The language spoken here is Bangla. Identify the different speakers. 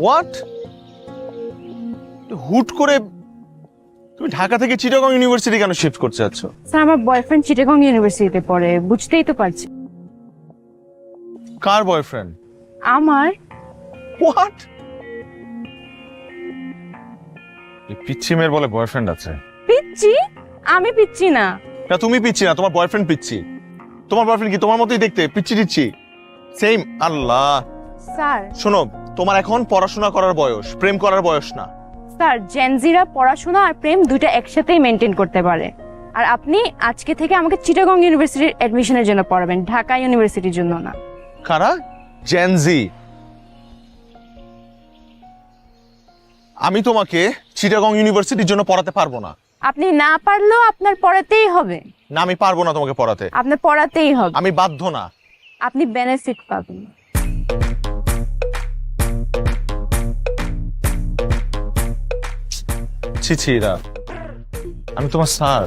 Speaker 1: হোয়াট? হুট করে তুমি ঢাকা থেকে চিটাগং ইউনিভার্সিটি কেন শিফট করতে যাচ্ছ?
Speaker 2: স্যার আমার বয়ফ্রেন্ড চিটাগং ইউনিভার্সিটিতে পড়ে, বুঝতেই তো পারছি।
Speaker 1: কার বয়ফ্রেন্ড?
Speaker 2: আমার।
Speaker 1: হোয়াট? এই পিচ্ছি মেয়ের বলে বয়ফ্রেন্ড আছে?
Speaker 2: পিচ্ছি? আমি পিচ্ছি না।
Speaker 1: না তুমি পিচ্ছি না, তোমার বয়ফ্রেন্ড পিচ্ছি। তোমার বয়ফ্রেন্ড কি তোমার মতোই দেখতে, পিচ্ছি টিচ্ছি সেম? আল্লাহ।
Speaker 2: স্যার
Speaker 1: শোনো, তোমার এখন পড়াশোনা করার বয়স, প্রেম করার বয়স না।
Speaker 2: স্যার জেনজিরা পড়াশোনা আর প্রেম দুইটা একসাথেই মেনটেন করতে পারে। আর আপনি আজকে থেকে আমাকে চিটাগং ইউনিভার্সিটির অ্যাডমিশনের জন্য পড়াবেন, ঢাকা ইউনিভার্সিটির জন্য না।
Speaker 1: কারা? জেনজি? আমি তোমাকে চিটাগং ইউনিভার্সিটির জন্য পড়াতে পারবো না।
Speaker 2: আপনি না পারলেও আপনার পড়াতেই হবে।
Speaker 1: না, আমি পারবো না তোমাকে পড়াতে।
Speaker 2: আপনার পড়াতেই হবে।
Speaker 1: আমি বাধ্য না।
Speaker 2: আপনি বেনিফিট পাবেন।
Speaker 1: ছি ছি, আমি তোমার স্যার।